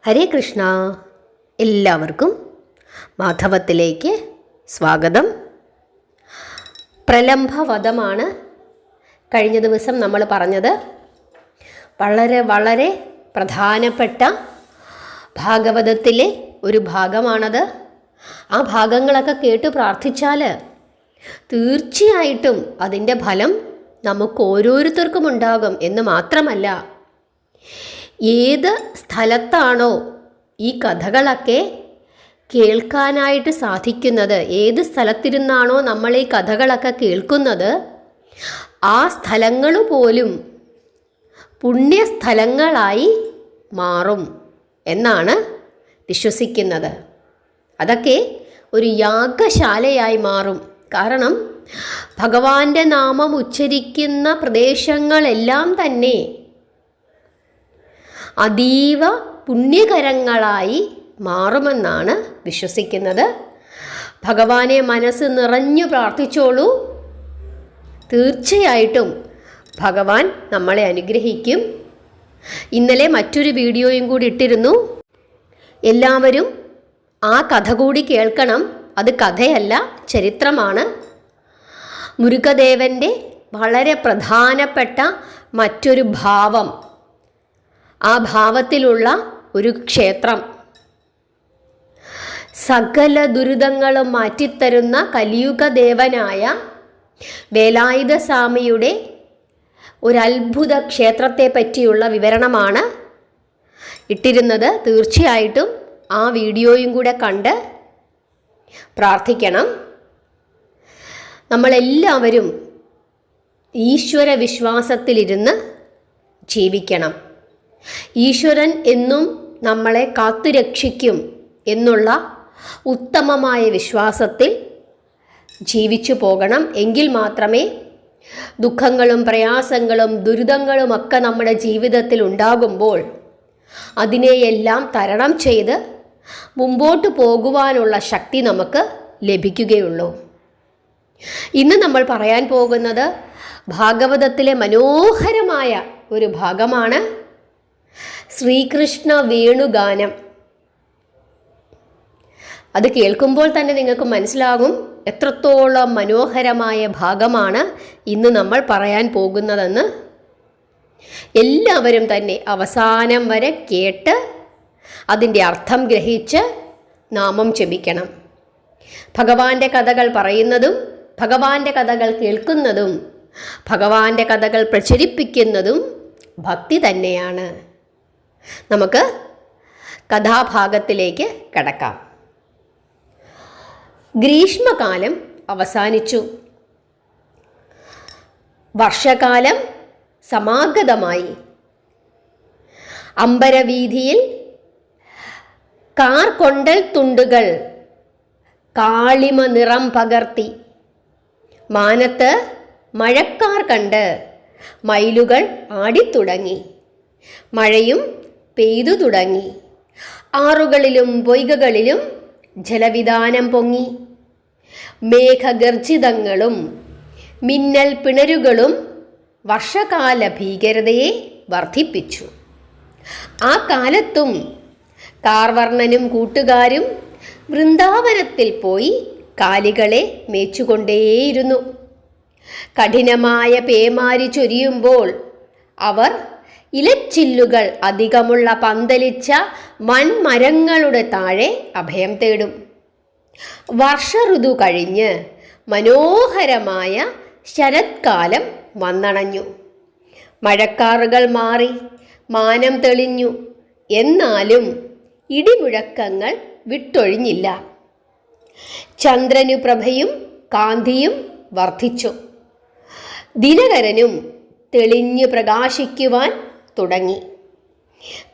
ഹരേ കൃഷ്ണ. എല്ലാവർക്കും മാധവത്തിലേക്ക് സ്വാഗതം. പ്രലംഭവധമാണ് കഴിഞ്ഞ ദിവസം നമ്മൾ പറഞ്ഞത്. വളരെ പ്രധാനപ്പെട്ട ഭാഗവതത്തിലെ ഒരു ഭാഗമാണത്. ആ ഭാഗങ്ങളൊക്കെ കേട്ട് പ്രാർത്ഥിച്ചാൽ തീർച്ചയായിട്ടും അതിൻ്റെ ഫലം നമുക്ക് ഓരോരുത്തർക്കും ഉണ്ടാകും എന്ന് മാത്രമല്ല, ഏത് സ്ഥലത്താണോ ഈ കഥകളൊക്കെ കേൾക്കാനായിട്ട് സാധിക്കുന്നത്, ഏത് സ്ഥലത്തിരുന്നാണോ നമ്മൾ ഈ കഥകളൊക്കെ കേൾക്കുന്നത്, ആ സ്ഥലങ്ങൾ പോലും പുണ്യസ്ഥലങ്ങളായി മാറും എന്നാണ് വിശ്വസിക്കുന്നത്. അതൊക്കെ ഒരു യാഗശാലയായി മാറും. കാരണം ഭഗവാന്റെ നാമം ഉച്ചരിക്കുന്ന പ്രദേശങ്ങളെല്ലാം തന്നെ അതീവ പുണ്യകരങ്ങളായി മാറുമെന്നാണ് വിശ്വസിക്കുന്നത്. ഭഗവാനെ മനസ്സ് നിറഞ്ഞു പ്രാർത്ഥിച്ചോളൂ. തീർച്ചയായിട്ടും ഭഗവാൻ നമ്മളെ അനുഗ്രഹിക്കും. ഇന്നലെ മറ്റൊരു വീഡിയോയും കൂടി ഇട്ടിരുന്നു. എല്ലാവരും ആ കഥ കൂടി കേൾക്കണം. അത് കഥയല്ല, ചരിത്രമാണ്. മുരുകദേവൻ്റെ വളരെ പ്രധാനപ്പെട്ട മറ്റൊരു ഭാവം, ആ ഭാവത്തിലുള്ള ഒരു ക്ഷേത്രം, സകല ദുരിതങ്ങളും മാറ്റിത്തരുന്ന കലിയുഗദേവനായ വേലായുധ സ്വാമിയുടെ ഒരത്ഭുത ക്ഷേത്രത്തെ പറ്റിയുള്ള വിവരണമാണ് ഇട്ടിരുന്നത്. തീർച്ചയായിട്ടും ആ വീഡിയോയും കൂടെ കണ്ട് പ്രാർത്ഥിക്കണം. നമ്മളെല്ലാവരും ഈശ്വര വിശ്വാസത്തിലിരുന്ന് ജീവിക്കണം. ഈശ്വരൻ എന്നും നമ്മളെ കാത്തുരക്ഷിക്കും എന്നുള്ള ഉത്തമമായ വിശ്വാസത്തിൽ ജീവിച്ചു പോകണം. എങ്കിൽ മാത്രമേ ദുഃഖങ്ങളും പ്രയാസങ്ങളും ദുരിതങ്ങളുമൊക്കെ നമ്മുടെ ജീവിതത്തിൽ ഉണ്ടാകുമ്പോൾ അതിനെയെല്ലാം തരണം ചെയ്ത് മുമ്പോട്ട് പോകുവാനുള്ള ശക്തി നമുക്ക് ലഭിക്കുകയുള്ളൂ. ഇന്ന് നമ്മൾ പറയാൻ പോകുന്നത് ഭാഗവതത്തിലെ മനോഹരമായ ഒരു ഭാഗമാണ്, ശ്രീകൃഷ്ണ വേണുഗാനം. അത് കേൾക്കുമ്പോൾ തന്നെ നിങ്ങൾക്ക് മനസ്സിലാകും എത്രത്തോളം മനോഹരമായ ഭാഗമാണ് ഇന്ന് നമ്മൾ പറയാൻ പോകുന്നതെന്ന്. എല്ലാവരും തന്നെ അവസാനം വരെ കേട്ട് അതിൻ്റെ അർത്ഥം ഗ്രഹിച്ച് നാമം ജപിക്കണം. ഭഗവാന്റെ കഥകൾ പറയുന്നതും ഭഗവാന്റെ കഥകൾ കേൾക്കുന്നതും ഭഗവാന്റെ കഥകൾ പ്രചരിപ്പിക്കുന്നതും ഭക്തി തന്നെയാണ്. നമുക്ക് കഥാഭാഗത്തിലേക്ക് കടക്കാം. ഗ്രീഷ്മകാലം അവസാനിച്ചു. വർഷകാലം സമാഗതമായി. അമ്പരവീഥിയിൽ കാർകൊണ്ടൽ തുണ്ടുകൾ കാളിമ നിറം പകർത്തി. മാനത്ത് മഴക്കാർ കണ്ട് മയിലുകൾ ആടിത്തുടങ്ങി. മഴയും പെയ്തു തുടങ്ങി. ആറുകളിലും പൊയ്കകളിലും ജലവിധാനം പൊങ്ങി. മേഘഗർജിതങ്ങളും മിന്നൽ പിണരുകളും വർഷകാല ഭീകരതയെ വർദ്ധിപ്പിച്ചു. ആ കാലത്തും കാർവർണ്ണനും കൂട്ടുകാരും വൃന്ദാവനത്തിൽ പോയി കാലികളെ മേച്ചുകൊണ്ടേയിരുന്നു. കഠിനമായ പേമാരി ചൊരിയുമ്പോൾ അവർ ഇലച്ചില്ലുകൾ അധികമുള്ള പന്തലിച്ച വൻമരങ്ങളുടെ താഴെ അഭയം തേടും. വർഷഋതു കഴിഞ്ഞ് മനോഹരമായ ശരത്കാലം വന്നണഞ്ഞു. മഴക്കാറുകൾ മാറി, മാനം തെളിഞ്ഞു. എന്നാലും ഇടിമുഴക്കങ്ങൾ വിട്ടൊഴിഞ്ഞില്ല. ചന്ദ്രനു പ്രഭയും കാന്തിയും വർദ്ധിച്ചു. ദിനകരനും തെളിഞ്ഞു പ്രകാശിക്കുവാൻ തുടങ്ങി.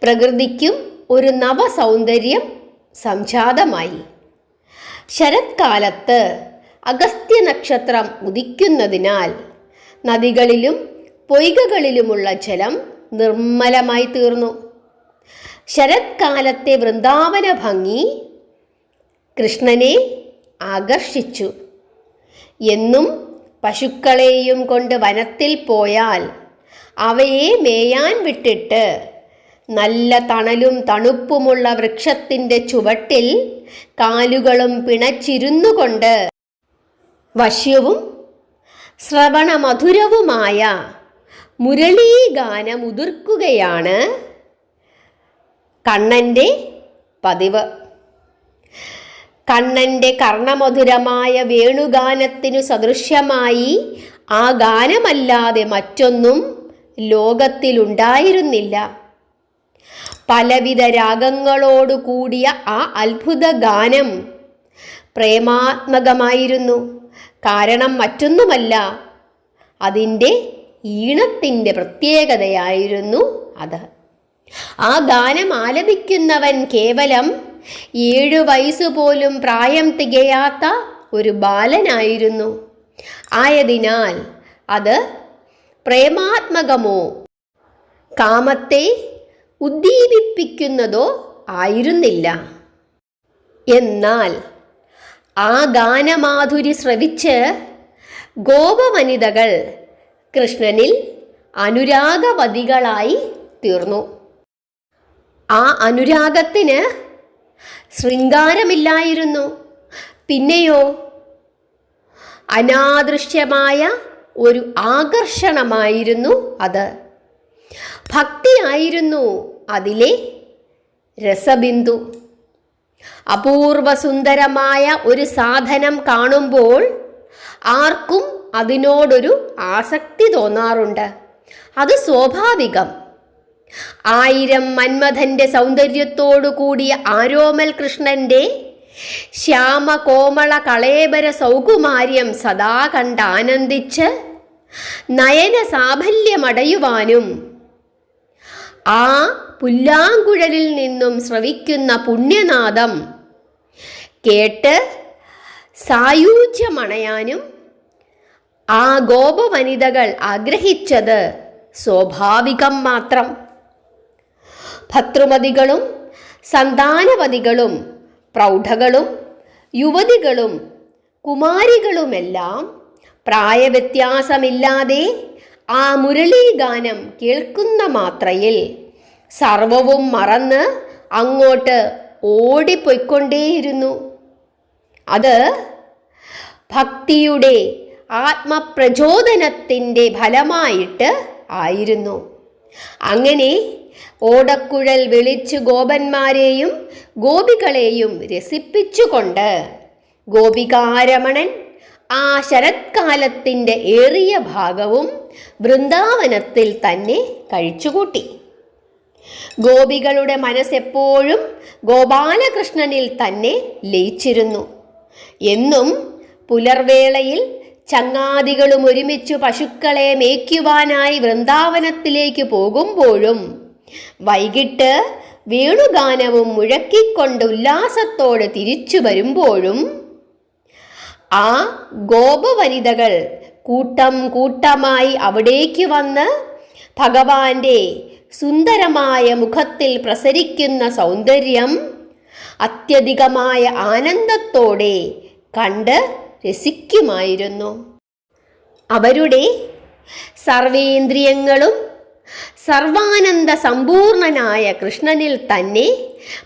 പ്രകൃതിക്കും ഒരു നവസൗന്ദര്യം സംജാതമായി. ശരത്കാലത്ത് അഗസ്ത്യ നക്ഷത്രം ഉദിക്കുന്നതിനാൽ നദികളിലും പൊയ്കകളിലുമുള്ള ജലം നിർമ്മലമായി തീർന്നു. ശരത്കാലത്തെ വൃന്ദാവന ഭംഗി കൃഷ്ണനെ ആകർഷിച്ചു. എന്നും പശുക്കളെയും കൊണ്ട് വനത്തിൽ പോയാൽ അവയെ മേയാൻ വിട്ടിട്ട് നല്ല തണലും തണുപ്പുമുള്ള വൃക്ഷത്തിൻ്റെ ചുവട്ടിൽ കാലുകളും പിണച്ചിരുന്നു കൊണ്ട് വശ്യവും ശ്രവണമധുരവുമായ മുരളീഗാനം ഉതിർക്കുകയാണ് കണ്ണൻ്റെ പതിവ്. കണ്ണൻ്റെ കർണമധുരമായ വേണുഗാനത്തിനു സദൃശ്യമായി ആ ഗാനമല്ലാതെ മറ്റൊന്നും ലോകത്തിലുണ്ടായിരുന്നില്ല. പലവിധ രാഗങ്ങളോടു കൂടിയ ആ അത്ഭുത ഗാനം പ്രേമാത്മകമായിരുന്നു. കാരണം മറ്റൊന്നുമല്ല, അതിൻ്റെ ഈണത്തിൻ്റെ പ്രത്യേകതയായിരുന്നു അത്. ആ ഗാനം ആലപിക്കുന്നവൻ കേവലം 7 വയസ്സുപോലും പ്രായം തികയാത്ത ഒരു ബാലനായിരുന്നു. ആയതിനാൽ അത് പ്രേമാത്മകമോ കാമത്തെ ഉദ്ദീപിപ്പിക്കുന്നതോ ആയിരുന്നില്ല. എന്നാൽ ആ ഗാനമാധുരി ശ്രവിച്ച് ഗോപവനിതകൾ കൃഷ്ണനിൽ അനുരാഗവതികളായി തീർന്നു. ആ അനുരാഗത്തിന് ശൃംഗാരമില്ലായിരുന്നു. പിന്നെയോ അനാദൃശ്യമായ ഒരു ആകർഷണമായിരുന്നു അത്. ഭക്തിയായിരുന്നു അതിലെ രസബിന്ദു. അപൂർവ സുന്ദരമായ ഒരു സാധനം കാണുമ്പോൾ ആർക്കും അതിനോടൊരു ആസക്തി തോന്നാറുണ്ട്. അത് സ്വാഭാവികം. 1000 മന്മഥൻ്റെ സൗന്ദര്യത്തോടു കൂടിയ ആരോമൽ കൃഷ്ണൻ്റെ ശ്യാമകോമള കളേബര സൗകുമാര്യം സദാ കണ്ടാനന്ദിച്ച് നയന സാഫല്യമടയുവാനും ആ പുല്ലാങ്കുഴലിൽ നിന്നും ശ്രവിക്കുന്ന പുണ്യനാദം കേട്ട് സായൂജ്യമണയാനും ആ ഗോപവനിതകൾ ആഗ്രഹിച്ചത് സ്വാഭാവികം മാത്രം. ഭർതൃമതികളും സന്താനവതികളും പ്രൗഢകളും യുവതികളും കുമാരികളുമെല്ലാം പ്രായവ്യത്യാസമില്ലാതെ ആ മുരളീഗാനം കേൾക്കുന്ന മാത്രയിൽ സർവവും മറന്ന് അങ്ങോട്ട് ഓടിപ്പോയിക്കൊണ്ടേയിരുന്നു. അത് ഭക്തിയുടെ ആത്മപ്രചോദനത്തിൻ്റെ ഫലമായിട്ട് ആയിരുന്നു. അങ്ങനെ ഓടക്കുഴൽ വിളിച്ചു ഗോപന്മാരെയും ഗോപികളെയും രസിപ്പിച്ചുകൊണ്ട് ഗോപികാരമണൻ ആ ശരത്കാലത്തിൻ്റെ ഏറിയ ഭാഗവും വൃന്ദാവനത്തിൽ തന്നെ കഴിച്ചുകൂട്ടി. ഗോപികളുടെ മനസ്സെപ്പോഴും ഗോപാലകൃഷ്ണനിൽ തന്നെ ലയിച്ചിരുന്നു. എന്നും പുലർവേളയിൽ ചങ്ങാതികളും ഒരുമിച്ചു പശുക്കളെ മേയ്ക്കുവാനായി വൃന്ദാവനത്തിലേക്ക് പോകുമ്പോഴും വൈകിട്ട് വേണുഗാനവും മുഴക്കിക്കൊണ്ട് ഉല്ലാസത്തോടെ തിരിച്ചു വരുമ്പോഴും ആ ഗോപവനിതകൾ കൂട്ടം കൂട്ടമായി അവിടേക്ക് വന്ന് ഭഗവാന്റെ സുന്ദരമായ മുഖത്തിൽ പ്രസരിക്കുന്ന സൗന്ദര്യം അത്യധികമായ ആനന്ദത്തോടെ കണ്ട് രസിക്കുമായിരുന്നു. അവരുടെ സർവേന്ദ്രിയങ്ങളും സർവാനന്ദ സമ്പൂർണനായ കൃഷ്ണനിൽ തന്നെ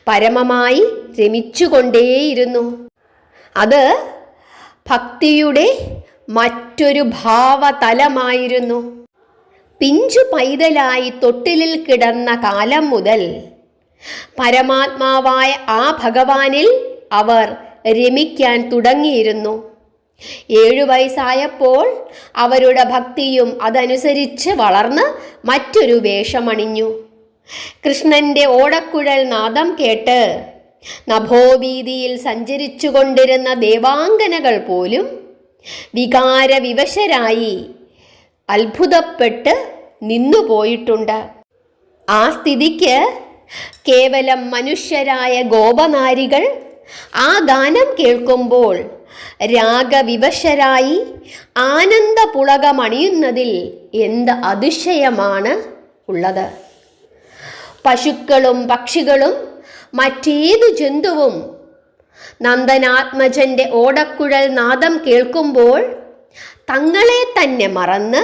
പരമമായി രമിച്ചുകൊണ്ടേയിരുന്നു. അത് ഭക്തിയുടെ മറ്റൊരു ഭാവതലമായിരുന്നു. പിഞ്ചു പൈതലായി തൊട്ടിലിൽ കിടന്ന കാലം മുതൽ പരമാത്മാവായ ആ ഭഗവാനിൽ അവർ രമിക്കാൻ തുടങ്ങിയിരുന്നു. 7 വയസ്സായപ്പോൾ അവരുടെ ഭക്തിയും അതനുസരിച്ച് വളർന്ന് മറ്റൊരു വേഷമണിഞ്ഞു. കൃഷ്ണന്റെ ഓടക്കുഴൽ നാദം കേട്ട് നഭോവീതിയിൽ സഞ്ചരിച്ചു കൊണ്ടിരുന്ന ദേവാംഗനകൾ പോലും വികാരവിവശരായി അത്ഭുതപ്പെട്ട് നിന്നുപോയിട്ടുണ്ട്. ആ സ്ഥിതിക്ക് കേവലം മനുഷ്യരായ ഗോപനാരികൾ ആ ഗാനം കേൾക്കുമ്പോൾ രാഗവിവശരായി ആനന്ദപുളകമണിയുന്നതിൽ എന്ത് അതിശയമാണ് ഉള്ളത്. പശുക്കളും പക്ഷികളും മറ്റേതു ജന്തുവും നന്ദനാത്മജന്റെ ഓടക്കുഴൽ നാദം കേൾക്കുമ്പോൾ തങ്ങളെ തന്നെ മറന്ന്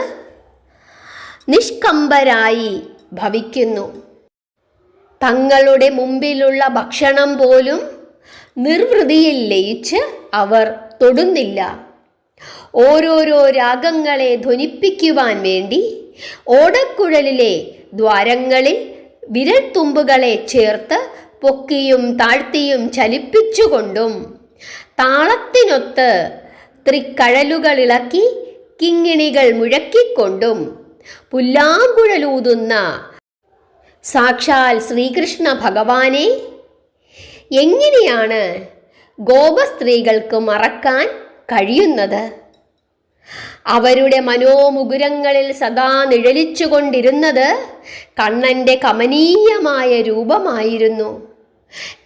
നിഷ്കമ്പരായി ഭവിക്കുന്നു. തങ്ങളുടെ മുമ്പിലുള്ള ഭക്ഷണം പോലും നിർവൃതിയിൽ ലയിച്ച് അവർ തൊടുന്നില്ല. ഓരോരോ രാഗങ്ങളെ ധ്വനിപ്പിക്കുവാൻ വേണ്ടി ഓടക്കുഴലിലെ ദ്വാരങ്ങളിൽ വിരൽത്തുമ്പുകളെ ചേർത്ത് പൊക്കിയും താഴ്ത്തിയും ചലിപ്പിച്ചുകൊണ്ടും താളത്തിനൊത്ത് ത്രിക്കഴലുകളിളക്കി കിങ്ങിണികൾ മുഴക്കിക്കൊണ്ടും പുല്ലാങ്കുഴലൂതുന്ന സാക്ഷാൽ ശ്രീകൃഷ്ണ ഭഗവാനെ എങ്ങനെയാണ് ഗോപസ്ത്രീകൾക്ക് മറക്കാൻ കഴിയുന്നത്? അവരുടെ മനോമുകുരങ്ങളിൽ സദാ നിഴലിച്ചുകൊണ്ടിരുന്നത് കണ്ണൻ്റെ കമനീയമായ രൂപമായിരുന്നു.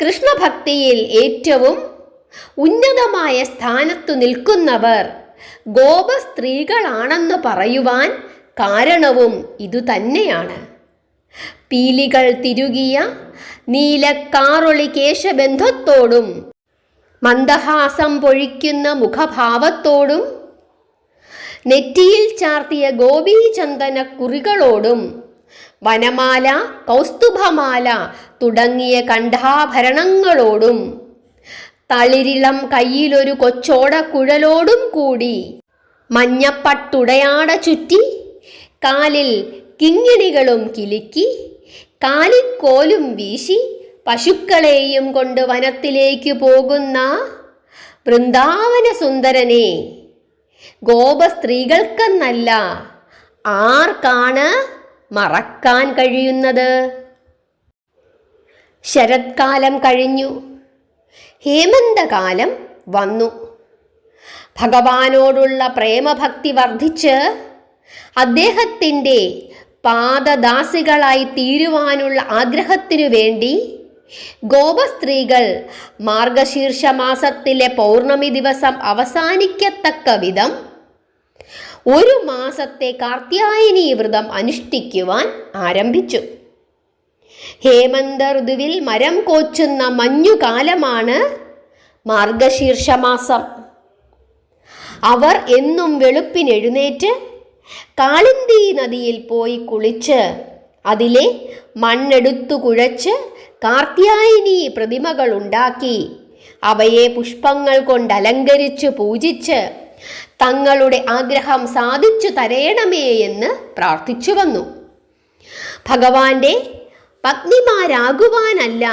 കൃഷ്ണഭക്തിയിൽ ഏറ്റവും ഉന്നതമായ സ്ഥാനത്തു നിൽക്കുന്നവർ ഗോപസ്ത്രീകളാണെന്ന് പറയുവാൻ കാരണവും ഇതുതന്നെയാണ്. പീലികൾ തിരുകിയ നീലക്കാറൊളി കേശബന്ധത്തോടും മന്ദഹാസം പൊഴിക്കുന്ന മുഖഭാവത്തോടും നെറ്റിയിൽ ചാർത്തിയ ഗോപീചന്ദന കുറികളോടും വനമാല, കൗസ്തുഭമാല തുടങ്ങിയ കണ്ഠാഭരണങ്ങളോടും തളിരിളം കയ്യിലൊരു കൊച്ചോട കുഴലോടും കൂടി മഞ്ഞപ്പട്ടുടയാട ചുറ്റി കാലിൽ കിങ്ങിണികളും കിലുക്കി കാലിക്കോലും വീശി പശുക്കളെയും കൊണ്ട് വനത്തിലേക്ക് പോകുന്ന വൃന്ദാവന സുന്ദരനെ ഗോപസ്ത്രീകൾക്കെന്നല്ല ആർക്കാണ് മറക്കാൻ കഴിയുന്നത്? ശരത്കാലം കഴിഞ്ഞു, ഹേമന്തകാലം വന്നു. ഭഗവാനോടുള്ള പ്രേമഭക്തി വർദ്ധിച്ച് അദ്ദേഹത്തിൻ്റെ പാദദാസികളായി തീരുവാനുള്ള ആഗ്രഹത്തിനു വേണ്ടി ഗോപസ്ത്രീകൾ മാർഗശീർഷ മാസത്തിലെ പൗർണമി ദിവസം അവസാനിക്കത്തക്ക വിധം ഒരു മാസത്തെ കാർത്യായനി വ്രതം അനുഷ്ഠിക്കുവാൻ ആരംഭിച്ചു. ഹേമന്ത ഋതുവിൽ മരം കോച്ചുന്ന മഞ്ഞുകാലമാണ് മാർഗശീർഷമാസം. അവർ എന്നും വെളുപ്പിനെഴുന്നേറ്റ് കാളിന്തി നദിയിൽ പോയി കുളിച്ച് അതിലെ മണ്ണെടുത്തു കുഴച്ച് കാർത്യായനി പ്രതിമകൾ ഉണ്ടാക്കി അവയെ പുഷ്പങ്ങൾ കൊണ്ട് അലങ്കരിച്ച് പൂജിച്ച് തങ്ങളുടെ ആഗ്രഹം സാധിച്ചു തരയണമേ എന്ന് പ്രാർത്ഥിച്ചു വന്നു. ഭഗവാന്റെ പത്നിമാരാകുവാനല്ല,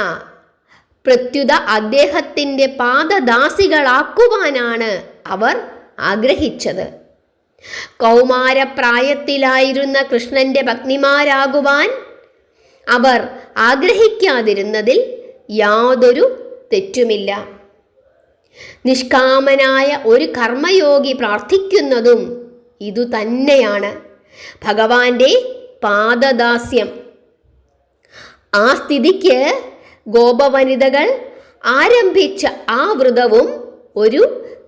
പ്രത്യുത അദ്ദേഹത്തിൻ്റെ പാദദാസികളാക്കുവാനാണ് അവർ ആഗ്രഹിച്ചത്. കൗമാരപ്രായത്തിലായിരുന്ന കൃഷ്ണന്റെ പത്നിമാരാകുവാൻ അവർ ആഗ്രഹിക്കാതിരുന്നതിൽ യാതൊരു തെറ്റുമില്ല. നിഷ്കാമനായ ഒരു കർമ്മയോഗി പ്രാർത്ഥിക്കുന്നതും ഇതുതന്നെയാണ്, ഭഗവാന്റെ പാദദാസ്യം. ആ സ്ഥിതിക്ക് ഗോപവനിതകൾ ആരംഭിച്ച ആ വ്രതവും ഒരു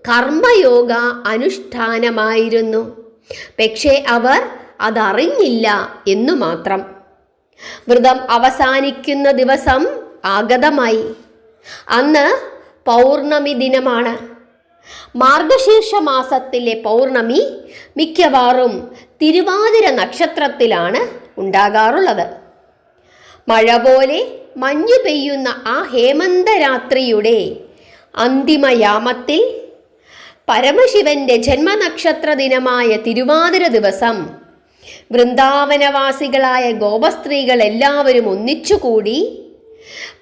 കർമ്മയോഗ അനുഷ്ഠാനമായിരുന്നു. പക്ഷേ അവർ അതറിഞ്ഞില്ല എന്നു മാത്രം. വ്രതം അവസാനിക്കുന്ന ദിവസം ആഗതമായി. അന്ന് പൗർണമി ദിനമാണ്. മാർഗശീർഷ മാസത്തിലെ പൗർണമി മിക്കവാറും തിരുവാതിര നക്ഷത്രത്തിലാണ് ഉണ്ടാകാറുള്ളത്. മഴ പോലെ മഞ്ഞു പെയ്യുന്ന ആ ഹേമന്തരാത്രിയുടെ അന്തിമയാമത്തിൽ പരമശിവന്റെ ജന്മനക്ഷത്ര ദിനമായ തിരുവാതിര ദിവസം വൃന്ദാവനവാസികളായ ഗോപസ്ത്രീകൾ എല്ലാവരും ഒന്നിച്ചുകൂടി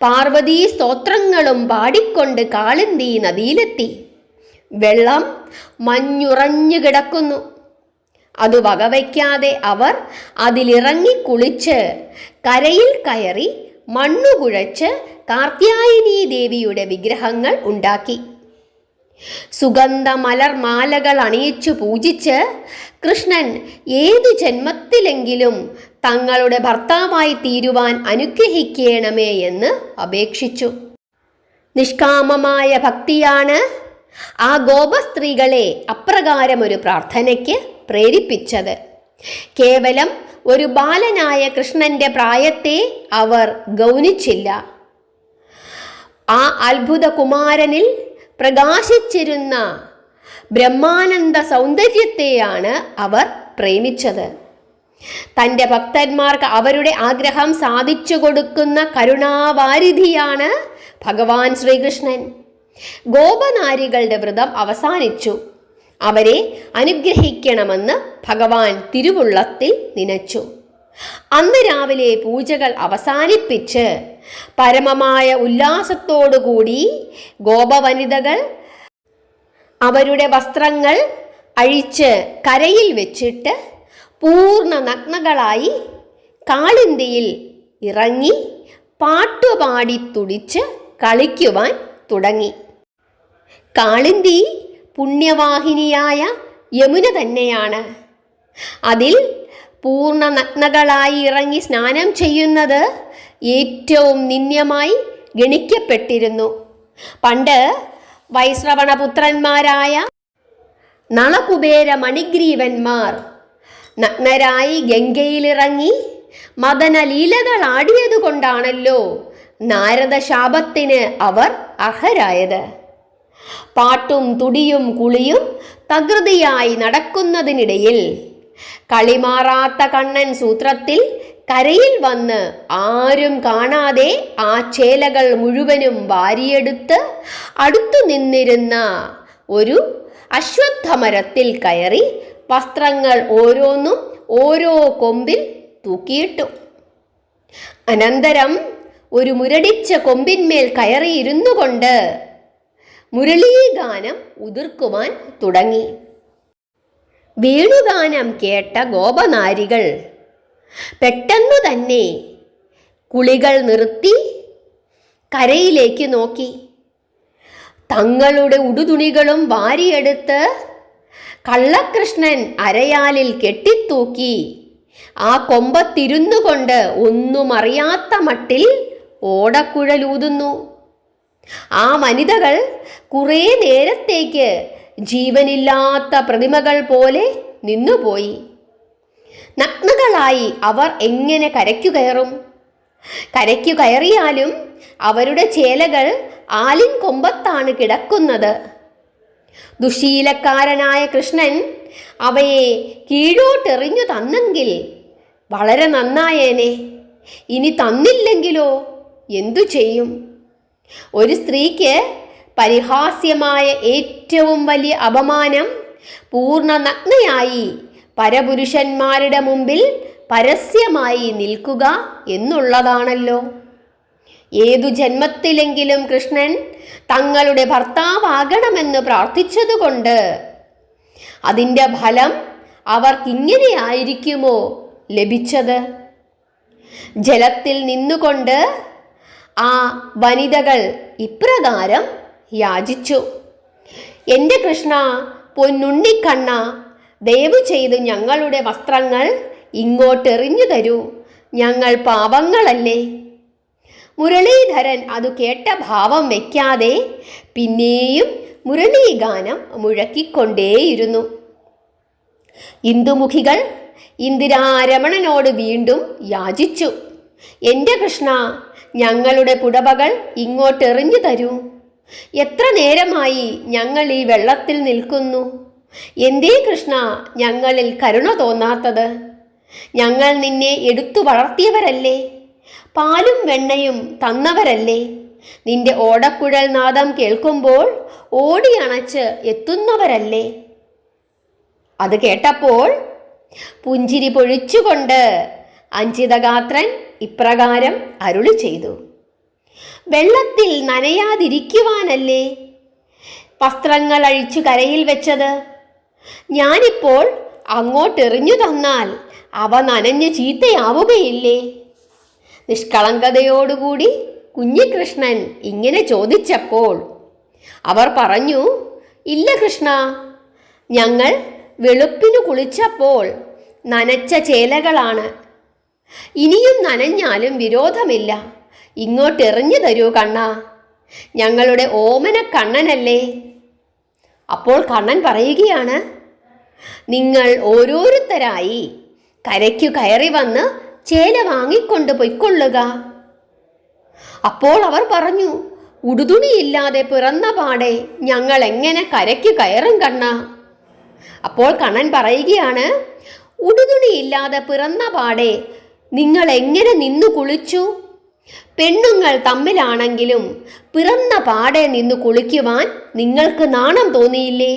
പാർവതീ സ്തോത്രങ്ങളും പാടിക്കൊണ്ട് കാളിന്തി നദിയിലെത്തി. വെള്ളം മഞ്ഞുറഞ്ഞു കിടക്കുന്നു. അത് വകവയ്ക്കാതെ അവർ അതിലിറങ്ങി കുളിച്ച് കരയിൽ കയറി മണ്ണു കുഴച്ച് കാർത്യായനി ദേവിയുടെ വിഗ്രഹങ്ങൾ ഉണ്ടാക്കി. സുഗന്ധ മലർമാലകൾ അണിയിച്ചു പൂജിച്ച് കൃഷ്ണൻ ഏതു ജന്മത്തിലെങ്കിലും തങ്ങളുടെ ഭർത്താവായി തീരുവാൻ അനുഗ്രഹിക്കണമേ എന്ന് അപേക്ഷിച്ചു. നിഷ്കാമമായ ഭക്തിയാണ് ആ ഗോപസ്ത്രീകളെ അപ്രകാരമൊരു പ്രാർത്ഥനയ്ക്ക് പ്രേരിപ്പിച്ചത്. കേവലം ഒരു ബാലനായ കൃഷ്ണന്റെ പ്രായത്തെ അവർ ഗൗനിച്ചില്ല. ആ അത്ഭുത കുമാരനിൽ പ്രകാശിച്ചിരുന്ന ബ്രഹ്മാനന്ദ സൗന്ദര്യത്തെയാണ് അവർ പ്രേമിച്ചത്. തൻ്റെ ഭക്തന്മാർക്ക് അവരുടെ ആഗ്രഹം സാധിച്ചു കൊടുക്കുന്ന കരുണാവാരിധിയാണ് ഭഗവാൻ ശ്രീകൃഷ്ണൻ. ഗോപനാരികളുടെ വ്രതം അവസാനിച്ചു. അവരെ അനുഗ്രഹിക്കണമെന്ന് ഭഗവാൻ തിരുവുള്ളത്തിൽ നനച്ചു. അന്ന് രാവിലെ പൂജകൾ അവസാനിപ്പിച്ച് പരമമായ ഉല്ലാസത്തോടുകൂടി ഗോപവനിതകൾ അവരുടെ വസ്ത്രങ്ങൾ അഴിച്ച് കരയിൽ വെച്ചിട്ട് പൂർണ്ണ നഗ്നകളായി കാളിന്തിയിൽ ഇറങ്ങി പാട്ടുപാടി തുടിച്ച് കളിക്കുവാൻ തുടങ്ങി. കാളിന്തി പുണ്യവാഹിനിയായ യമുന തന്നെയാണ്. അതിൽ പൂർണ്ണ നഗ്നകളായി ഇറങ്ങി സ്നാനം ചെയ്യുന്നത് ഏറ്റവും നിന്ദ്യമായി ഗണിക്കപ്പെട്ടിരുന്നു. പണ്ട് വൈശ്രവണപുത്രന്മാരായ നളകുബേര മണിഗ്രീവന്മാർ നഗ്നരായി ഗംഗയിലിറങ്ങി മദനലീലകളാടിയതുകൊണ്ടാണല്ലോ നാരദ ശാപത്തിന് അവർ അർഹരായത്. പാട്ടും തുടിയും കുളിയും തകൃതിയായി നടക്കുന്നതിനിടയിൽ കളിമാറാത്ത കണ്ണൻ സൂത്രത്തിൽ കരയിൽ വന്ന് ആരും കാണാതെ ആ ചേലകൾ മുഴുവനും വാരിയെടുത്ത് അടുത്തു നിന്നിരുന്ന ഒരു അശ്വത്ഥമരത്തിൽ കയറി വസ്ത്രങ്ങൾ ഓരോന്നും ഓരോ കൊമ്പിൽ തൂക്കിയിട്ടു. അനന്തരം ഒരു മുരടിച്ച കൊമ്പിന്മേൽ കയറിയിരുന്നു കൊണ്ട് മുരളീഗാനം ഉതിർക്കുവാൻ തുടങ്ങി. വേണുഗാനം കേട്ട ഗോപനാരികൾ പെട്ടെന്നു തന്നെ കുളികൾ നിർത്തി കരയിലേക്ക് നോക്കി. തങ്ങളുടെ ഉടുതുണികളും വാരിയെടുത്ത് കള്ളകൃഷ്ണൻ അരയാലിൽ കെട്ടിത്തൂക്കി ആ കൊമ്പത്തിരുന്നു കൊണ്ട് ഒന്നും അറിയാത്ത മട്ടിൽ ഓടക്കുഴലൂതുന്നു. ആ വനിതകൾ കുറേ നേരത്തേക്ക് ജീവനില്ലാത്ത പ്രതിമകൾ പോലെ നിന്നുപോയി. നഗ്നകളായി അവർ എങ്ങനെ കരയ്ക്കു കയറും? കരയ്ക്കു കയറിയാലും അവരുടെ ചേലകൾ ആലിൻ കൊമ്പത്താണ് കിടക്കുന്നത്. ദുശീലക്കാരനായ കൃഷ്ണൻ അവയെ കീഴോട്ടെറിഞ്ഞു തന്നെങ്കിൽ വളരെ നന്നായേനെ. ഇനി തന്നില്ലെങ്കിലോ എന്തു ചെയ്യും? ഒരു സ്ത്രീക്ക് പരിഹാസ്യമായ ഏറ്റവും വലിയ അപമാനം പൂർണ്ണ നഗ്നയായി പരപുരുഷന്മാരുടെ മുമ്പിൽ പരസ്യമായി നിൽക്കുക എന്നുള്ളതാണല്ലോ. ഏതു ജന്മത്തിലെങ്കിലും കൃഷ്ണൻ തങ്ങളുടെ ഭർത്താവാകണമെന്ന് പ്രാർത്ഥിച്ചതുകൊണ്ട് അതിൻ്റെ ഫലം അവർക്കിങ്ങനെയായിരിക്കുമോ ലഭിച്ചത്? ജലത്തിൽ നിന്നുകൊണ്ട് ആ വനിതകൾ ഇപ്രകാരം യാചിച്ചു: എൻ്റെ കൃഷ്ണ, പൊന്നുണ്ണിക്കണ്ണ, ദയവു ചെയ്ത് ഞങ്ങളുടെ വസ്ത്രങ്ങൾ ഇങ്ങോട്ടെറിഞ്ഞു തരൂ. ഞങ്ങൾ പാപങ്ങളല്ലേ. മുരളീധരൻ അതു കേട്ട ഭാവം വയ്ക്കാതെ പിന്നെയും മുരളീഗാനം മുഴക്കിക്കൊണ്ടേയിരുന്നു. ഇന്ദുമുഖികൾ ഇന്ദിരാരമണനോട് വീണ്ടും യാചിച്ചു: എൻ്റെ കൃഷ്ണ, ഞങ്ങളുടെ പുടവകൾ ഇങ്ങോട്ടെറിഞ്ഞു തരൂ. എത്ര നേരമായി ഞങ്ങൾ ഈ വെള്ളത്തിൽ നിൽക്കുന്നു. എന്തേ കൃഷ്ണ ഞങ്ങളിൽ കരുണ തോന്നാത്തത്? ഞങ്ങൾ നിന്നെ എടുത്തു വളർത്തിയവരല്ലേ, പാലും വെണ്ണയും തന്നവരല്ലേ. നിന്റെ ഓടക്കുഴൽ നാദം കേൾക്കുമ്പോൾ ഓടിയണച്ച് എത്തുന്നവരല്ലേ. അത് കേട്ടപ്പോൾ പുഞ്ചിരി പൊഴിച്ചുകൊണ്ട് അഞ്ചിതഗാത്രൻ ഇപ്രകാരം അരുളി ചെയ്തു: വെള്ളത്തിൽ നനയാതിരിക്കുവാനല്ലേ വസ്ത്രങ്ങൾ അഴിച്ചു കരയിൽ വെച്ചത്. ഞാനിപ്പോൾ അങ്ങോട്ടെറിഞ്ഞു തന്നാൽ അവ നനഞ്ഞ് ചീത്തയാവുകയില്ലേ? നിഷ്കളങ്കതയോടുകൂടി കുഞ്ഞികൃഷ്ണൻ ഇങ്ങനെ ചോദിച്ചപ്പോൾ അവർ പറഞ്ഞു: ഇല്ല കൃഷ്ണ, ഞങ്ങൾ വെളുപ്പിനു കുളിച്ചപ്പോൾ നനച്ച ചേലകളാണ്. ഇനിയും നനഞ്ഞാലും വിരോധമില്ല. ഇങ്ങോട്ടെറിഞ്ഞു തരൂ കണ്ണ, ഞങ്ങളുടെ ഓമന കണ്ണനല്ലേ. അപ്പോൾ കണ്ണൻ പറയുകയാണ്: നിങ്ങൾ ഓരോരുത്തരായി കരയ്ക്കു കയറി വന്ന് ചേല വാങ്ങിക്കൊണ്ട് പൊയ്ക്കൊള്ളുക. അപ്പോൾ അവർ പറഞ്ഞു: ഉടുതുണിയില്ലാതെ പിറന്ന പാടെ ഞങ്ങൾ എങ്ങനെ കരയ്ക്കു കയറും കണ്ണ? അപ്പോൾ കണ്ണൻ പറയുകയാണ്: ഉടുതുണിയില്ലാതെ പിറന്ന പാടെ നിങ്ങൾ എങ്ങനെ നിന്നു കുളിച്ചു? പെണ്ണുങ്ങൾ തമ്മിലാണെങ്കിലും പിറന്ന പാടെ നിന്നു കുളിക്കുവാൻ നിങ്ങൾക്ക് നാണം തോന്നിയില്ലേ?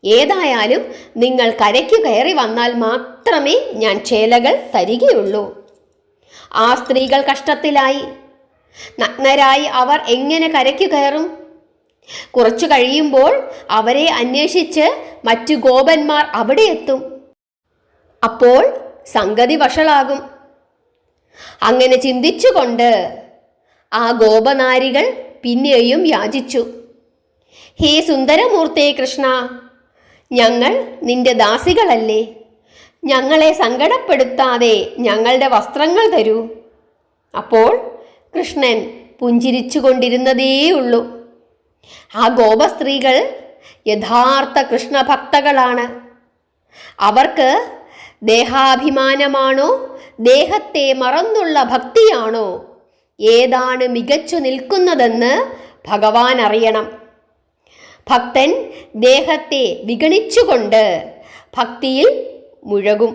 ഏതായാലും നിങ്ങൾ കരയ്ക്കു കയറി വന്നാൽ മാത്രമേ ഞാൻ ചേലകൾ തരികയുള്ളൂ. ആ സ്ത്രീകൾ കഷ്ടത്തിലായി. നഗ്നരായി അവർ എങ്ങനെ കരയ്ക്കു കയറും? കുറച്ചു കഴിയുമ്പോൾ അവരെ അന്വേഷിച്ച് മറ്റു ഗോപന്മാർ അവിടെ എത്തും. അപ്പോൾ സംഗതി വഷളാകും. അങ്ങനെ ചിന്തിച്ചുകൊണ്ട് ആ ഗോപനാരികൾ പിന്നെയും യാചിച്ചു, ഹേ സുന്ദരമൂർത്തേ കൃഷ്ണ, ഞങ്ങൾ നിന്റെ ദാസികളല്ലേ, ഞങ്ങളെ സങ്കടപ്പെടുത്താതെ ഞങ്ങളുടെ വസ്ത്രങ്ങൾ തരൂ. അപ്പോൾ കൃഷ്ണൻ പുഞ്ചിരിച്ചു കൊണ്ടിരുന്നതേയുള്ളൂ. ആ ഗോപസ്ത്രീകൾ യഥാർത്ഥ കൃഷ്ണഭക്തകളാണ്. അവർക്ക് ദേഹാഭിമാനമാണോ ദേഹത്തെ മറന്നുള്ള ഭക്തിയാണോ ഏതാണ് മികച്ചു നിൽക്കുന്നതെന്ന് ഭഗവാൻ അറിയണം. ഭക്തൻ ദേഹത്തെ വിഗണിച്ചുകൊണ്ട് ഭക്തിയിൽ മുഴകും.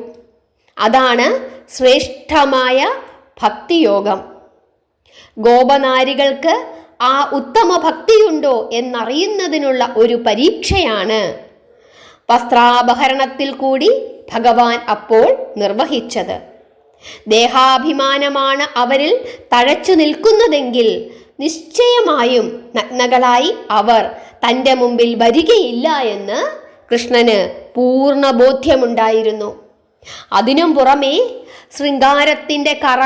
അതാണ് ശ്രേഷ്ഠമായ ഭക്തിയോഗം. ഗോപനാരികൾക്ക് ആ ഉത്തമ ഭക്തിയുണ്ടോ എന്നറിയുന്നതിനുള്ള ഒരു പരീക്ഷയാണ് വസ്ത്രാപഹരണത്തിൽ കൂടി ഭഗവാൻ അപ്പോൾ നിർവഹിച്ചത്. ദേഹാഭിമാനമാണ് അവരിൽ തഴച്ചു നിൽക്കുന്നതെങ്കിൽ നിശ്ചയമായും നഗ്നകളായി അവർ തൻ്റെ മുമ്പിൽ വരികയില്ല എന്ന് കൃഷ്ണന് പൂർണ്ണ ബോധ്യമുണ്ടായിരുന്നു. അതിനും പുറമേ ശൃംഗാരത്തിൻ്റെ കറ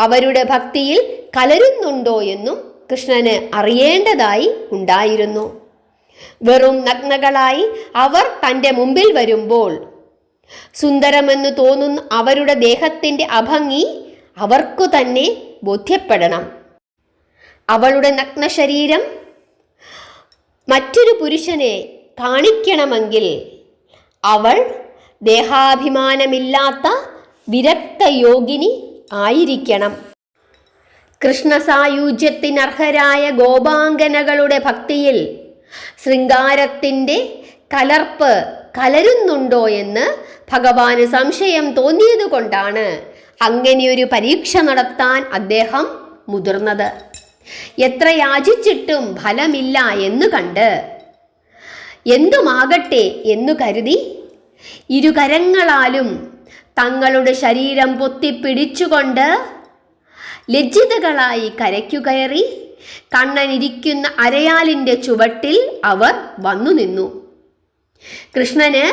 അവരുടെ ഭക്തിയിൽ കലരുന്നുണ്ടോ എന്നും കൃഷ്ണന് അറിയേണ്ടതായി ഉണ്ടായിരുന്നു. വെറും നഗ്നകളായി അവർ തൻ്റെ മുമ്പിൽ വരുമ്പോൾ സുന്ദരമെന്ന് തോന്നുന്ന അവരുടെ ദേഹത്തിൻ്റെ അഭംഗി അവർക്കു തന്നെ ബോധ്യപ്പെടണം. അവളുടെ നഗ്ന ശരീരം മറ്റൊരു പുരുഷനെ കാണിക്കണമെങ്കിൽ അവൾ ദേഹാഭിമാനമില്ലാത്ത വിരക്ത യോഗിനി ആയിരിക്കണം. കൃഷ്ണസായുജ്യത്തിനർഹരായ ഗോപാംഗനകളുടെ ഭക്തിയിൽ ശൃംഗാരത്തിൻ്റെ കലർപ്പ് കലരുന്നുണ്ടോ എന്ന് ഭഗവാന് സംശയം തോന്നിയതുകൊണ്ടാണ് അങ്ങനെയൊരു പരീക്ഷ നടത്താൻ അദ്ദേഹം മുതിർന്നത്. എത്ര യാചിച്ചിട്ടും ഫലമില്ല എന്ന് കണ്ട് എന്തുമാകട്ടെ എന്നു കരുതി ഇരുകരങ്ങളാലും തങ്ങളുടെ ശരീരം പൊത്തിപ്പിടിച്ചുകൊണ്ട് ലജ്ജിതകളായി കരയ്ക്കു കയറി കണ്ണനിരിക്കുന്ന അരയാലിൻ്റെ ചുവട്ടിൽ അവർ വന്നു നിന്നു. കൃഷ്ണന്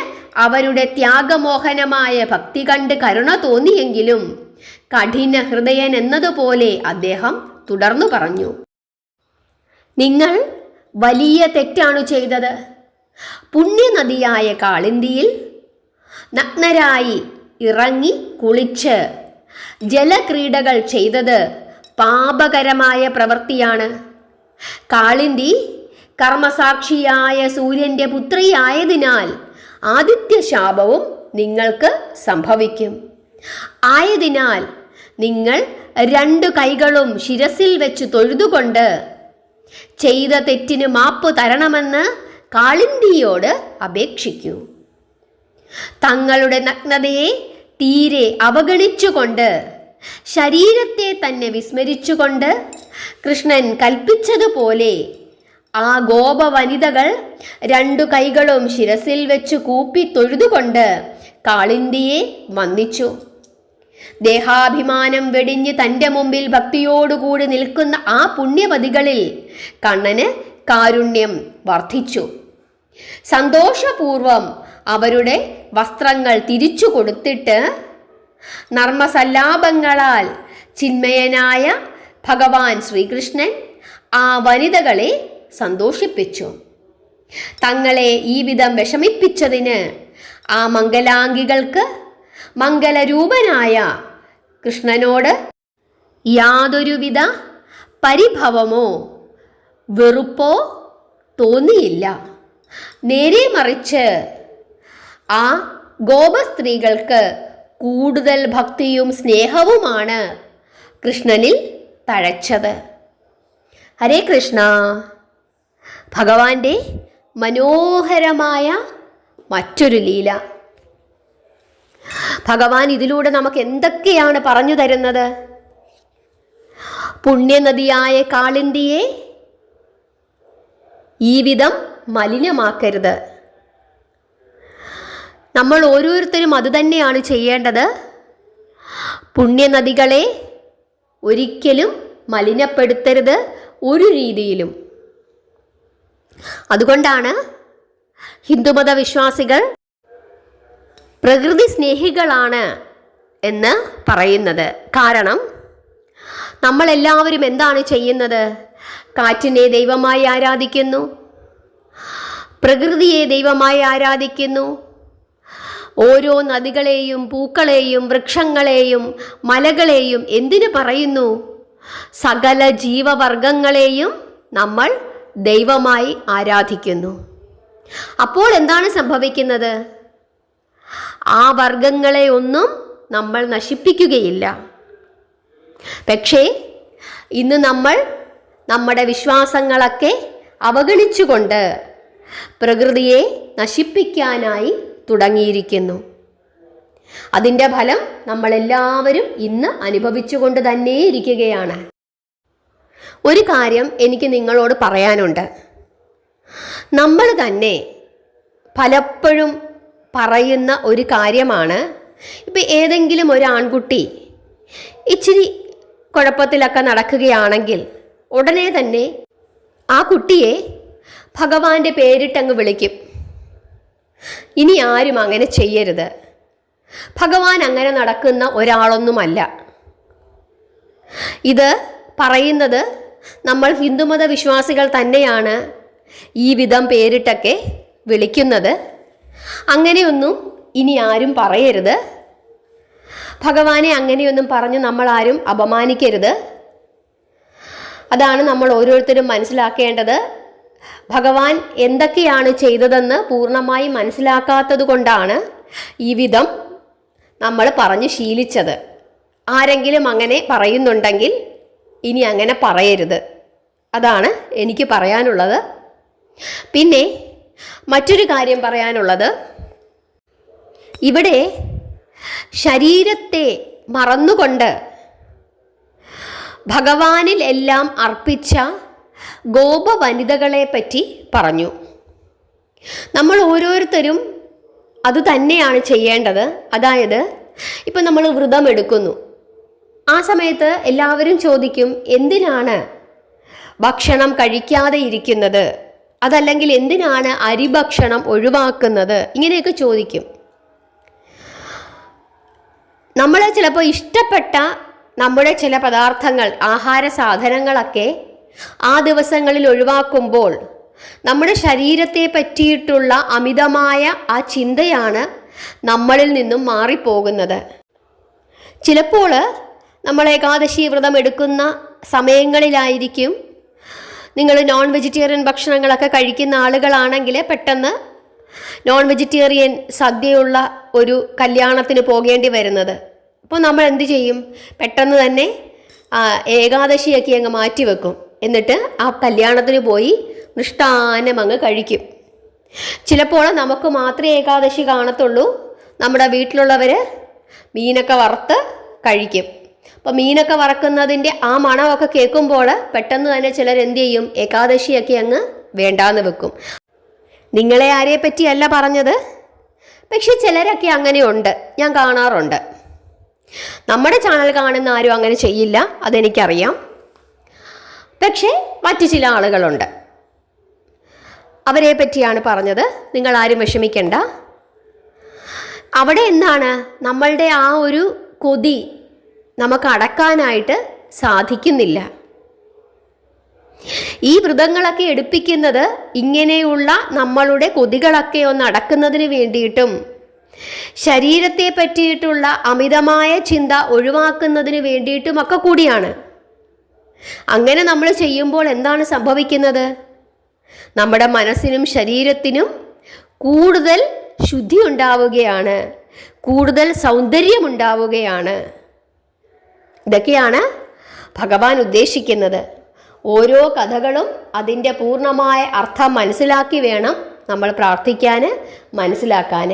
അവരുടെ ത്യാഗമോഹനമായ ഭക്തി കണ്ട് കരുണ തോന്നിയെങ്കിലും കഠിന ഹൃദയൻ എന്നതുപോലെ അദ്ദേഹം തുടർന്നു പറഞ്ഞു, നിങ്ങൾ വലിയ തെറ്റാണു ചെയ്തത്. പുണ്യനദിയായ കാളിന്തിയിൽ നഗ്നരായി ഇറങ്ങി കുളിച്ച് ജലക്രീഡകൾ ചെയ്തത് പാപകരമായ പ്രവൃത്തിയാണ്. കാളിന്തി കർമ്മസാക്ഷിയായ സൂര്യൻ്റെ പുത്രിയായതിനാൽ ആദിത്യശാപവും നിങ്ങൾക്ക് സംഭവിക്കും. ആയതിനാൽ നിങ്ങൾ 2 കൈകളും ശിരസിൽ വെച്ച് തൊഴുതുകൊണ്ട് ചെയ്ത തെറ്റിന് മാപ്പ് തരണമെന്ന് കാളിന്തിയോട് അപേക്ഷിക്കൂ. തങ്ങളുടെ നഗ്നതയെ തീരെ അവഗണിച്ചുകൊണ്ട് ശരീരത്തെ തന്നെ വിസ്മരിച്ചുകൊണ്ട് കൃഷ്ണൻ കൽപ്പിച്ചതുപോലെ ആ ഗോപവനിതകൾ 2 കൈകളും ശിരസിൽ വെച്ച് കൂപ്പി തൊഴുതുകൊണ്ട് കാളിന്തിയെ വന്ദിച്ചു. ദേഹാഭിമാനം വെടിഞ്ഞ് തൻ്റെ മുമ്പിൽ ഭക്തിയോടുകൂടി നിൽക്കുന്ന ആ പുണ്യവതികളിൽ കണ്ണന് കാരുണ്യം വർദ്ധിച്ചു. സന്തോഷപൂർവം അവരുടെ വസ്ത്രങ്ങൾ തിരിച്ചു കൊടുത്തിട്ട് നർമ്മസല്ലാപങ്ങളാൽ ചിന്മയനായ ഭഗവാൻ ശ്രീകൃഷ്ണൻ ആ വനിതകളെ സന്തോഷിപ്പിച്ചു. തങ്ങളെ ഈ വിധം വിഷമിപ്പിച്ചതിന് ആ മംഗലാംഗികൾക്ക് മംഗലരൂപനായ കൃഷ്ണനോട് യാതൊരുവിധ പരിഭവമോ വെറുപ്പോ തോന്നിയില്ല. നേരെ മറിച്ച് ആ ഗോപസ്ത്രീകൾക്ക് കൂടുതൽ ഭക്തിയും സ്നേഹവുമാണ് കൃഷ്ണനിൽ തഴച്ചത്. ഹരേ കൃഷ്ണ. ഭഗവാന്റെ മനോഹരമായ മറ്റൊരു ലീല. ഭഗവാൻ ഇതിലൂടെ നമുക്ക് എന്തൊക്കെയാണ് പറഞ്ഞു തരുന്നത്? പുണ്യനദിയായ കാളിന്തിയെ ഈ വിധം മലിനമാക്കരുത്. നമ്മൾ ഓരോരുത്തരും അതുതന്നെയാണ് ചെയ്യേണ്ടത്. പുണ്യനദികളെ ഒരിക്കലും മലിനപ്പെടുത്തരുത് ഒരു രീതിയിലും. അതുകൊണ്ടാണ് ഹിന്ദുമത വിശ്വാസികൾ പ്രകൃതി സ്നേഹികളാണ് എന്ന് പറയുന്നത്. കാരണം നമ്മളെല്ലാവരും എന്താണ് ചെയ്യുന്നത്? കാറ്റിനെ ദൈവമായി ആരാധിക്കുന്നു, പ്രകൃതിയെ ദൈവമായി ആരാധിക്കുന്നു, ഓരോ നദികളെയും പൂക്കളെയും വൃക്ഷങ്ങളെയും മലകളെയും എന്തിനു പറയുന്നു? സകല ജീവവർഗങ്ങളെയും നമ്മൾ ദൈവമായി ആരാധിക്കുന്നു. അപ്പോൾ എന്താണ് സംഭവിക്കുന്നത്? ആ വർഗങ്ങളെ ഒന്നും നമ്മൾ നശിപ്പിക്കുകയില്ല. പക്ഷേ ഇന്ന് നമ്മൾ നമ്മുടെ വിശ്വാസങ്ങളൊക്കെ അവഗണിച്ചുകൊണ്ട് പ്രകൃതിയെ നശിപ്പിക്കാനായി തുടങ്ങിയിരിക്കുന്നു. അതിൻ്റെ ഫലം നമ്മളെല്ലാവരും ഇന്ന് അനുഭവിച്ചുകൊണ്ട് തന്നെ ഇരിക്കുകയാണ്. ഒരു കാര്യം എനിക്ക് നിങ്ങളോട് പറയാനുണ്ട്. നമ്മൾ തന്നെ പലപ്പോഴും പറയുന്ന ഒരു കാര്യമാണ്, ഇപ്പം ഏതെങ്കിലും ഒരു ആൺകുട്ടി ഇച്ചിരി കുഴപ്പത്തിലൊക്കെ നടക്കുകയാണെങ്കിൽ ഉടനെ തന്നെ ആ കുട്ടിയെ ഭഗവാന്റെ പേരിട്ടങ്ങ് വിളിക്കും. ഇനി ആരും അങ്ങനെ ചെയ്യരുത്, ഭഗവാൻ അങ്ങനെ നടക്കുന്ന ഒരാളൊന്നുമല്ല. ഇത് പറയുന്നത് നമ്മൾ ഹിന്ദുമത വിശ്വാസികൾ തന്നെയാണ് ഈ വിധം പേരിട്ടൊക്കെ വിളിക്കുന്നത്. അങ്ങനെയൊന്നും ഇനി ആരും പറയരുത്. ഭഗവാനെ അങ്ങനെയൊന്നും പറഞ്ഞ് നമ്മൾ ആരും അപമാനിക്കരുത്. അതാണ് നമ്മൾ ഓരോരുത്തരും മനസ്സിലാക്കേണ്ടത്. ഭഗവാൻ എന്തൊക്കെയാണ് ചെയ്തതെന്ന് പൂർണ്ണമായി മനസ്സിലാക്കാത്തത് കൊണ്ടാണ് ഈ വിധം നമ്മൾ പറഞ്ഞ് ശീലിച്ചത്. ആരെങ്കിലും അങ്ങനെ പറയുന്നുണ്ടെങ്കിൽ ഇനി അങ്ങനെ പറയരുത്. അതാണ് എനിക്ക് പറയാനുള്ളത്. പിന്നെ മറ്റൊരു കാര്യം പറയാനുള്ളത്, ഇവിടെ ശരീരത്തെ മറന്നുകൊണ്ട് ഭഗവാനിൽ എല്ലാം അർപ്പിച്ച ഗോപ വനിതകളെ പറ്റി പറഞ്ഞു. നമ്മൾ ഓരോരുത്തരും അത് തന്നെയാണ് ചെയ്യേണ്ടത്. അതായത് ഇപ്പം നമ്മൾ വ്രതം എടുക്കുന്നു, ആ സമയത്ത് എല്ലാവരും ചോദിക്കും, എന്തിനാണ് ഭക്ഷണം കഴിക്കാതെ ഇരിക്കുന്നത്, അതല്ലെങ്കിൽ എന്തിനാണ് അരിഭക്ഷണം ഒഴിവാക്കുന്നത്, ഇങ്ങനെയൊക്കെ ചോദിക്കും. നമ്മൾ ചിലപ്പോൾ ഇഷ്ടപ്പെട്ട നമ്മുടെ ചില പദാർത്ഥങ്ങൾ, ആഹാര സാധനങ്ങളൊക്കെ ആ ദിവസങ്ങളിൽ ഒഴിവാക്കുമ്പോൾ നമ്മുടെ ശരീരത്തെ പറ്റിയിട്ടുള്ള അമിതമായ ആ ചിന്തയാണ് നമ്മളിൽ നിന്നും മാറിപ്പോകുന്നത്. ചിലപ്പോൾ നമ്മൾ ഏകാദശി വ്രതം എടുക്കുന്ന സമയങ്ങളിലായിരിക്കും നിങ്ങൾ നോൺ വെജിറ്റേറിയൻ ഭക്ഷണങ്ങളൊക്കെ കഴിക്കുന്ന ആളുകളാണെങ്കിൽ പെട്ടെന്ന് നോൺ വെജിറ്റേറിയൻ സദ്യയുള്ള ഒരു കല്യാണത്തിന് പോകേണ്ടി വരുന്നത്. അപ്പോൾ നമ്മൾ എന്ത് ചെയ്യും? പെട്ടെന്ന് തന്നെ ഏകാദശിയൊക്കെ അങ്ങ് മാറ്റിവെക്കും. എന്നിട്ട് ആ കല്യാണത്തിന് പോയി മൃഷ്ടാന്നം അങ്ങ് കഴിക്കും. ചിലപ്പോൾ നമുക്ക് മാത്രമേ ഏകാദശി കാണത്തുള്ളൂ, നമ്മുടെ വീട്ടിലുള്ളവർ മീനൊക്കെ വറുത്ത് കഴിക്കും. അപ്പോൾ മീനൊക്കെ വറക്കുന്നതിൻ്റെ ആ മണമൊക്കെ കേൾക്കുമ്പോൾ പെട്ടെന്ന് തന്നെ ചിലർ എന്ത് ചെയ്യും? ഏകാദശിയൊക്കെ അങ്ങ് വേണ്ടാന്ന് വെക്കും. നിങ്ങളെ ആരെ പറ്റിയല്ല പറഞ്ഞത്, പക്ഷെ ചിലരൊക്കെ അങ്ങനെയുണ്ട്, ഞാൻ കാണാറുണ്ട്. നമ്മുടെ ചാനൽ കാണുന്ന ആരും അങ്ങനെ ചെയ്യില്ല, അതെനിക്കറിയാം. പക്ഷേ മറ്റു ചില ആളുകളുണ്ട്, അവരെ പറ്റിയാണ് പറഞ്ഞത്. നിങ്ങൾ ആരും വിഷമിക്കണ്ട. അവിടെ എന്താണ്, നമ്മളുടെ ആ ഒരു കൊതി നമുക്ക് അടക്കാനായിട്ട് സാധിക്കുന്നില്ല. ഈ വ്രതങ്ങളൊക്കെ എടുപ്പിക്കുന്നത് ഇങ്ങനെയുള്ള നമ്മളുടെ കൊതികളൊക്കെ ഒന്ന് അടക്കുന്നതിന് വേണ്ടിയിട്ടും ശരീരത്തെ പറ്റിയിട്ടുള്ള അമിതമായ ചിന്ത ഒഴിവാക്കുന്നതിന് വേണ്ടിയിട്ടും ഒക്കെ കൂടിയാണ്. അങ്ങനെ നമ്മൾ ചെയ്യുമ്പോൾ എന്താണ് സംഭവിക്കുന്നത്? നമ്മുടെ മനസ്സിനും ശരീരത്തിനും കൂടുതൽ ശുദ്ധി ഉണ്ടാവുകയാണ്, കൂടുതൽ സൗന്ദര്യമുണ്ടാവുകയാണ്. ഇതൊക്കെയാണ് ഭഗവാൻ ഉദ്ദേശിക്കുന്നത്. ഓരോ കഥകളും അതിൻ്റെ പൂർണ്ണമായ അർത്ഥം മനസ്സിലാക്കി വേണം നമ്മൾ പ്രാർത്ഥിക്കാൻ, മനസ്സിലാക്കാൻ.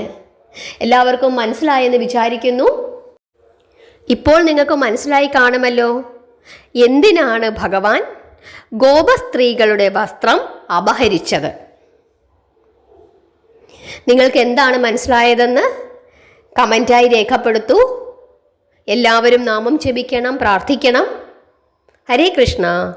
എല്ലാവർക്കും മനസ്സിലായെന്ന് വിചാരിക്കുന്നു. ഇപ്പോൾ നിങ്ങൾക്ക് മനസ്സിലായി കാണുമല്ലോ എന്തിനാണ് ഭഗവാൻ ഗോപസ്ത്രീകളുടെ വസ്ത്രം അപഹരിച്ചത്. നിങ്ങൾക്ക് എന്താണ് മനസ്സിലായതെന്ന് കമൻറ്റായി രേഖപ്പെടുത്തൂ. എല്ലാവരും നാമം ജപിക്കണം, പ്രാർത്ഥിക്കണം. ഹരേ കൃഷ്ണ.